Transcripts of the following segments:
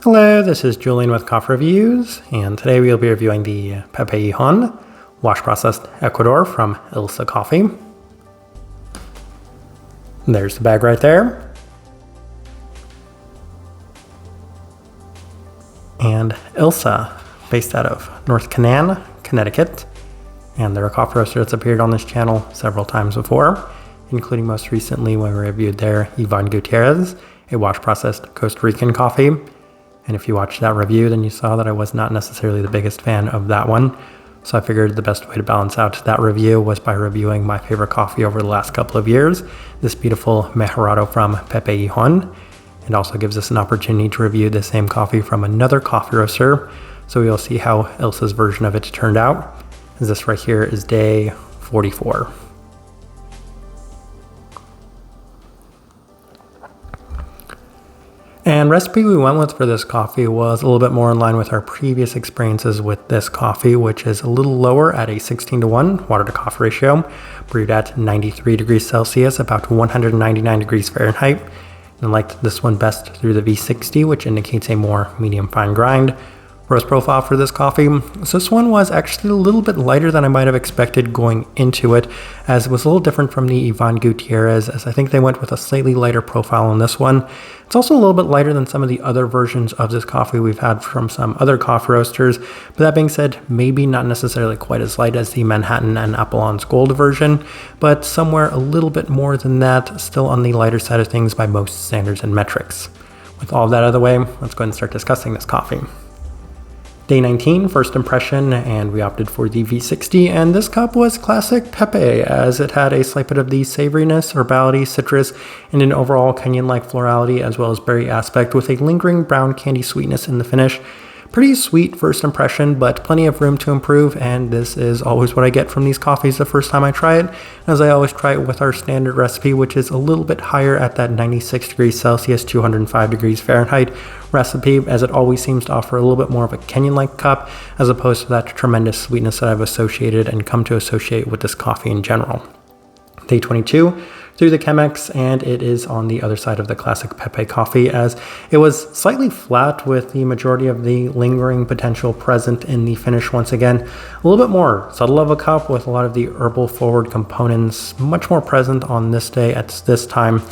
Hello, this is Julian with Coffee Reviews, and today we'll be reviewing the Pepe Jijon wash processed Ecuador from Ilse Coffee. There's the bag right there. And Ilse, based out of North Canaan, Connecticut, and they're a coffee roaster that's appeared on this channel several times before, including most recently when we reviewed their Ivan Gutierrez, a wash processed Costa Rican coffee. And if you watched that review, then you saw that I was not necessarily the biggest fan of that one. So I figured the best way to balance out that review was by reviewing my favorite coffee over the last couple of years, this beautiful Mejorado from Pepe Jijon. It also gives us an opportunity to review the same coffee from another coffee roaster. So we'll see how Ilse's version of it turned out. This right here is day 44. And recipe we went with for this coffee was a little bit more in line with our previous experiences with this coffee, which is a little lower at a 16:1 water to coffee ratio, brewed at 93 degrees Celsius, about 199 degrees Fahrenheit. And liked this one best through the V60, which indicates a more medium fine grind. Roast profile for this coffee. So this one was actually a little bit lighter than I might have expected going into it, as it was a little different from the Ivan Gutierrez, as I think they went with a slightly lighter profile on this one. It's also a little bit lighter than some of the other versions of this coffee we've had from some other coffee roasters. But that being said, maybe not necessarily quite as light as the Manhattan and Apollon's Gold version, but somewhere a little bit more than that, still on the lighter side of things by most standards and metrics. With all of that out of the way, let's go ahead and start discussing this coffee. Day 19, first impression, and we opted for the V60, and this cup was classic Pepe, as it had a slight bit of the savoriness, herbality, citrus, and an overall Kenyan-like florality, as well as berry aspect, with a lingering brown candy sweetness in the finish. Pretty sweet first impression, but plenty of room to improve, and this is always what I get from these coffees the first time I try it, as I always try it with our standard recipe, which is a little bit higher at that 96 degrees Celsius, 205 degrees Fahrenheit recipe, as it always seems to offer a little bit more of a Kenyan-like cup, as opposed to that tremendous sweetness that I've associated and come to associate with this coffee in general. Day 22, through the Chemex, and it is on the other side of the classic Pepe coffee, as it was slightly flat with the majority of the lingering potential present in the finish once again. A little bit more subtle of a cup with a lot of the herbal forward components much more present on this day at this time.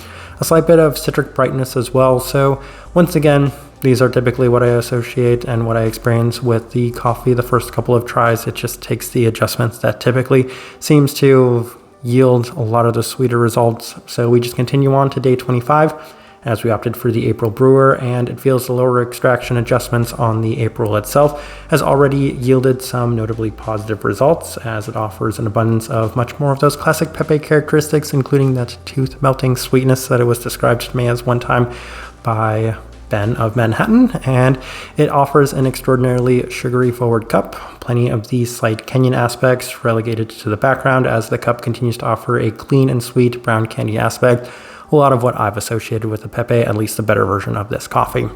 A slight bit of citric brightness as well. So once again, these are typically what I associate and what I experience with the coffee the first couple of tries. It just takes the adjustments that typically seems to yield a lot of the sweeter results. So we just continue on to day 25 as we opted for the April brewer, and it feels the lower extraction adjustments on the April itself has already yielded some notably positive results, as it offers an abundance of much more of those classic Pepe characteristics, including that tooth melting sweetness that it was described to me as one time by Ben of Manhattan, and it offers an extraordinarily sugary forward cup, plenty of these slight Kenyan aspects relegated to the background as the cup continues to offer a clean and sweet brown candy aspect, a lot of what I've associated with the Pepe, at least the better version of this coffee.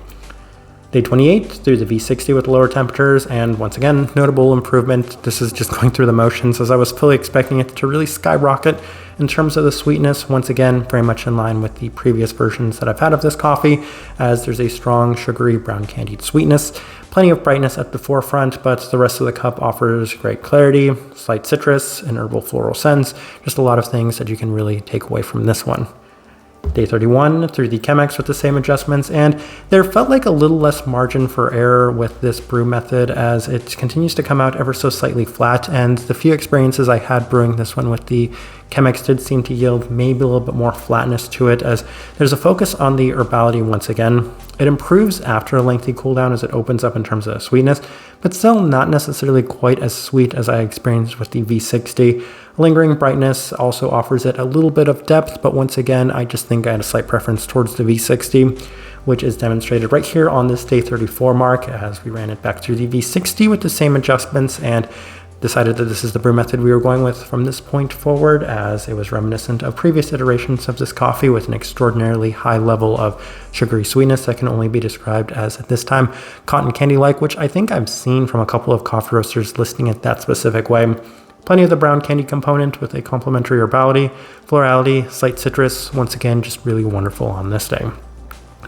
Day 28 through the V60 with lower temperatures, and once again, notable improvement. This is just going through the motions, as I was fully expecting it to really skyrocket in terms of the sweetness. Once again, very much in line with the previous versions that I've had of this coffee, as there's a strong sugary brown candied sweetness, plenty of brightness at the forefront, but the rest of the cup offers great clarity, slight citrus, and herbal floral scents, just a lot of things that you can really take away from this one. Day 31 through the Chemex with the same adjustments, and there felt like a little less margin for error with this brew method, as it continues to come out ever so slightly flat, and the few experiences I had brewing this one with the Chemex did seem to yield maybe a little bit more flatness to it, as there's a focus on the herbality once again. It improves after a lengthy cooldown as it opens up in terms of sweetness, but still not necessarily quite as sweet as I experienced with the V60. Lingering brightness also offers it a little bit of depth, but once again, I just think I had a slight preference towards the V60, which is demonstrated right here on this day 34 mark, as we ran it back through the V60 with the same adjustments and decided that this is the brew method we were going with from this point forward, as it was reminiscent of previous iterations of this coffee with an extraordinarily high level of sugary sweetness that can only be described as, at this time, cotton candy-like, which I think I've seen from a couple of coffee roasters listing it that specific way. Plenty of the brown candy component with a complementary herbality, florality, slight citrus, once again, just really wonderful on this day.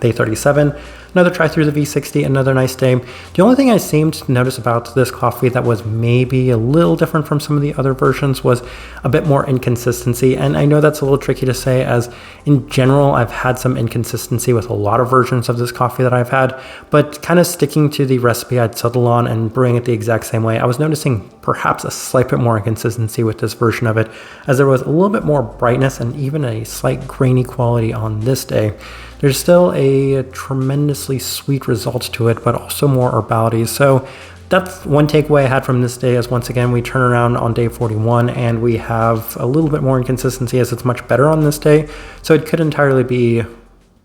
Day 37, another try through the V60, another nice day. The only thing I seemed to notice about this coffee that was maybe a little different from some of the other versions was a bit more inconsistency. And I know that's a little tricky to say, as in general, I've had some inconsistency with a lot of versions of this coffee that I've had, but kind of sticking to the recipe I'd settled on and brewing it the exact same way, I was noticing perhaps a slight bit more inconsistency with this version of it, as there was a little bit more brightness and even a slight grainy quality on this day. There's still a tremendously sweet result to it, but also more herbality. So that's one takeaway I had from this day, is once again, we turn around on day 41 and we have a little bit more inconsistency, as it's much better on this day. So it could entirely be,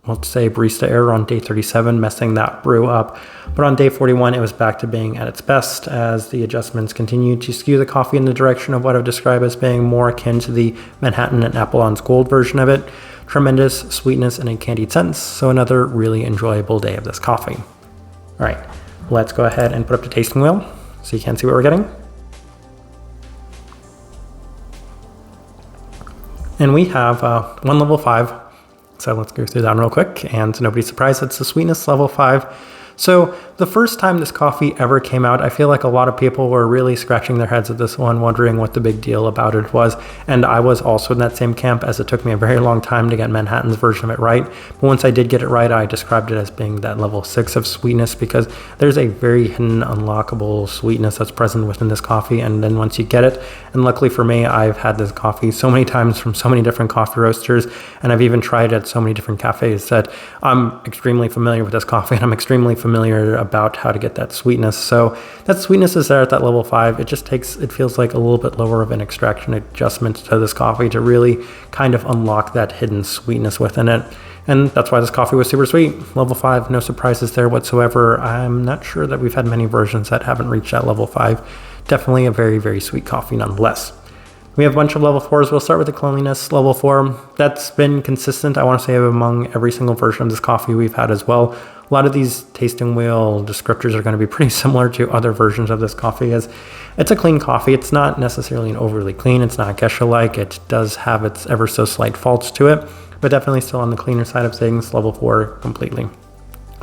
let's say, barista error on day 37, messing that brew up. But on day 41, it was back to being at its best, as the adjustments continued to skew the coffee in the direction of what I've described as being more akin to the Manhattan and Apollon's Gold version of it. Tremendous sweetness and a candied sense. So another really enjoyable day of this coffee. All right, let's go ahead and put up the tasting wheel so you can see what we're getting. And we have one level 5. So let's go through that real quick, and to nobody's surprise, it's the sweetness level 5. So the first time this coffee ever came out, I feel like a lot of people were really scratching their heads at this one, wondering what the big deal about it was. And I was also in that same camp, as it took me a very long time to get Manhattan's version of it right. But once I did get it right, I described it as being that level 6 of sweetness, because there's a very hidden, unlockable sweetness that's present within this coffee. And then once you get it, and luckily for me, I've had this coffee so many times from so many different coffee roasters, and I've even tried it at so many different cafes, that I'm extremely familiar with this coffee, and I'm extremely familiar about how to get that sweetness. So that sweetness is there at that level 5. It just takes, it feels like a little bit lower of an extraction adjustment to this coffee to really kind of unlock that hidden sweetness within it. And that's why this coffee was super sweet. Level 5, no surprises there whatsoever. I'm not sure that we've had many versions that haven't reached that level 5. Definitely a very, very sweet coffee nonetheless. We have a bunch of level 4s. We'll start with the cleanliness level 4. That's been consistent, I want to say, among every single version of this coffee we've had as well. A lot of these tasting wheel descriptors are going to be pretty similar to other versions of this coffee, as it's a clean coffee. It's not necessarily an overly clean. It's not Gesha-like. It does have its ever so slight faults to it, but definitely still on the cleaner side of things. Level 4 completely.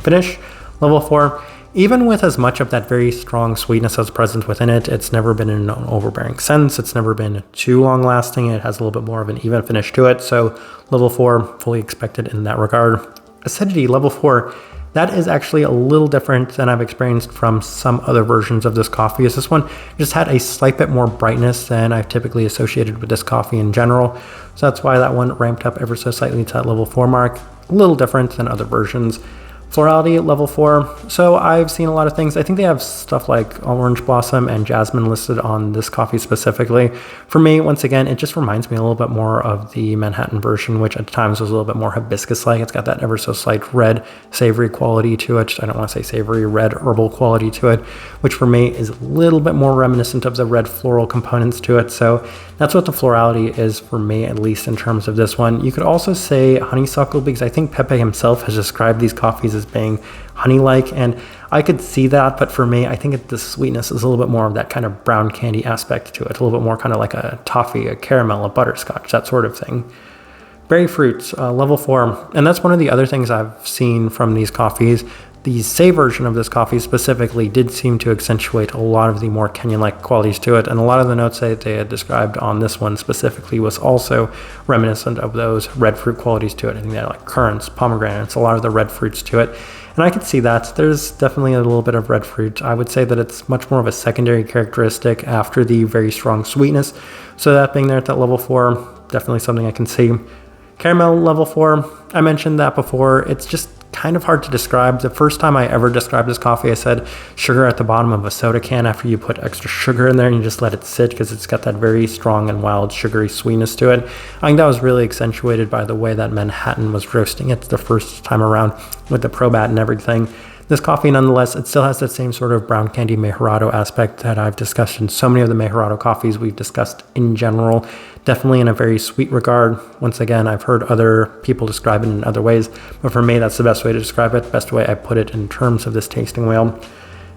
Finish, level 4. Even with as much of that very strong sweetness that's present within it, it's never been in an overbearing sense. It's never been too long lasting. It has a little bit more of an even finish to it. So level 4, fully expected in that regard. Acidity, level 4. That is actually a little different than I've experienced from some other versions of this coffee, as this one just had a slight bit more brightness than I've typically associated with this coffee in general. So that's why that one ramped up ever so slightly to that level 4 mark. A little different than other versions. Florality, level 4. So I've seen a lot of things. I think they have stuff like orange blossom and jasmine listed on this coffee specifically. For me, once again, it just reminds me a little bit more of the Manhattan version, which at times was a little bit more hibiscus-like. It's got that ever so slight red, savory quality to it. I don't want to say savory, red herbal quality to it, which for me is a little bit more reminiscent of the red floral components to it. So that's what the florality is for me, at least in terms of this one. You could also say honeysuckle, because I think Pepe himself has described these coffees as being honey-like, and I could see that, but for me, I think the sweetness is a little bit more of that kind of brown candy aspect to it, a little bit more kind of like a toffee, a caramel, a butterscotch, that sort of thing. Berry fruits, level 4, and that's one of the other things I've seen from these coffees. The Say version of this coffee specifically did seem to accentuate a lot of the more Kenyan-like qualities to it, and a lot of the notes that they had described on this one specifically was also reminiscent of those red fruit qualities to it. I think they had like currants, pomegranates, a lot of the red fruits to it, and I could see that. There's definitely a little bit of red fruit. I would say that it's much more of a secondary characteristic after the very strong sweetness, so that being there at that level 4, definitely something I can see. Caramel, level 4, I mentioned that before. It's just kind of hard to describe. The first time I ever described this coffee, I said sugar at the bottom of a soda can after you put extra sugar in there and you just let it sit, because it's got that very strong and wild sugary sweetness to it. I think that was really accentuated by the way that Manhattan was roasting it the first time around with the probat and everything. This coffee, nonetheless, it still has that same sort of brown candy Mejorado aspect that I've discussed in so many of the Mejorado coffees we've discussed in general. Definitely in a very sweet regard. Once again, I've heard other people describe it in other ways, but for me, that's the best way to describe it, best way I put it in terms of this tasting wheel.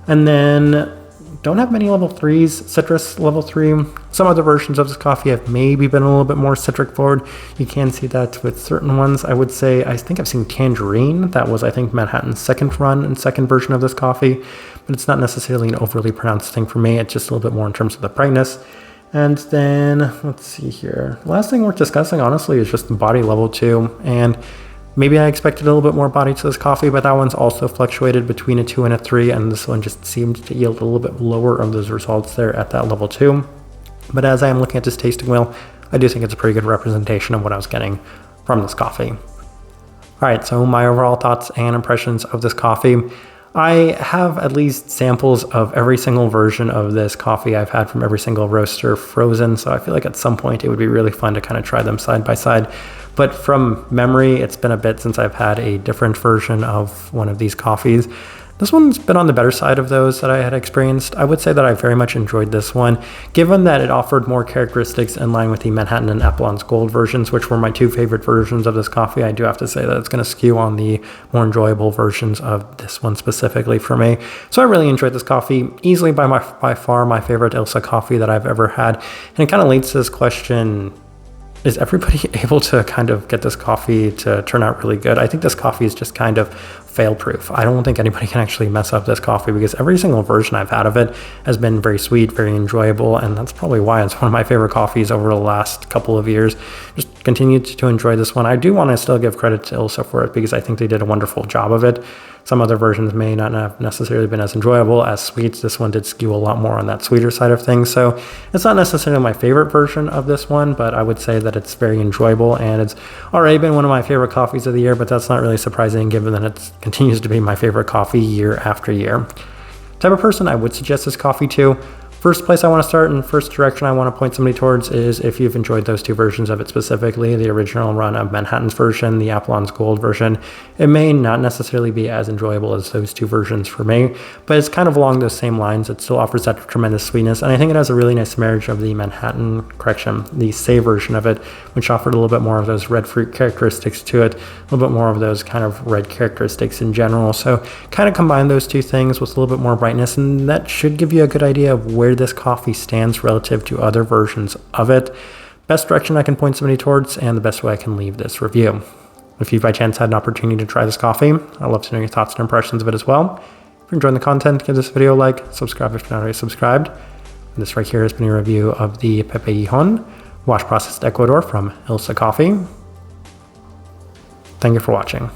And then don't have many level 3s, citrus level 3. Some other versions of this coffee have maybe been a little bit more citric forward. You can see that with certain ones. I would say, I think I've seen tangerine. That was, I think, Manhattan's second run and second version of this coffee, but it's not necessarily an overly pronounced thing for me. It's just a little bit more in terms of the brightness. And then, let's see here. The last thing worth discussing, honestly, is just the body level 2. And maybe I expected a little bit more body to this coffee, but that one's also fluctuated between a 2 and a 3, and this one just seemed to yield a little bit lower of those results there at that level 2. But as I am looking at this tasting wheel, I do think it's a pretty good representation of what I was getting from this coffee. All right, so my overall thoughts and impressions of this coffee. I have at least samples of every single version of this coffee I've had from every single roaster frozen, so I feel like at some point it would be really fun to kind of try them side by side. But from memory, it's been a bit since I've had a different version of one of these coffees. This one's been on the better side of those that I had experienced. I would say that I very much enjoyed this one, given that it offered more characteristics in line with the Manhattan and Apollon's Gold versions, which were my two favorite versions of this coffee. I do have to say that it's going to skew on the more enjoyable versions of this one specifically for me. So I really enjoyed this coffee, easily by far my favorite Ilse coffee that I've ever had. And it kind of leads to this question: is everybody able to kind of get this coffee to turn out really good? I think this coffee is just kind of fail-proof. I don't think anybody can actually mess up this coffee because every single version I've had of it has been very sweet, very enjoyable, and that's probably why it's one of my favorite coffees over the last couple of years. Just continued to enjoy this one. I do want to still give credit to Ilse for it because I think they did a wonderful job of it. Some other versions may not have necessarily been as enjoyable, as sweet. This one did skew a lot more on that sweeter side of things. So it's not necessarily my favorite version of this one, but I would say that it's very enjoyable, and it's already been one of my favorite coffees of the year, but that's not really surprising given that it continues to be my favorite coffee year after year. Type of person I would suggest this coffee to. First place I want to start and first direction I want to point somebody towards is if you've enjoyed those two versions of it specifically, the original run of Manhattan's version, the Apollon's Gold version. It may not necessarily be as enjoyable as those two versions for me, but it's kind of along those same lines. It still offers that tremendous sweetness, and I think it has a really nice marriage of the the Say version of it, which offered a little bit more of those red fruit characteristics to it, a little bit more of those kind of red characteristics in general. So kind of combine those two things with a little bit more brightness, and that should give you a good idea of where this coffee stands relative to other versions of it. Best direction I can point somebody towards, and the best way I can leave this review. If you by chance had an opportunity to try this coffee, I'd love to know your thoughts and impressions of it as well. If you're enjoying the content, give this video a like, subscribe if you're not already subscribed. And this right here has been a review of the Pepe Jijon wash processed Ecuador from Ilse Coffee. Thank you for watching.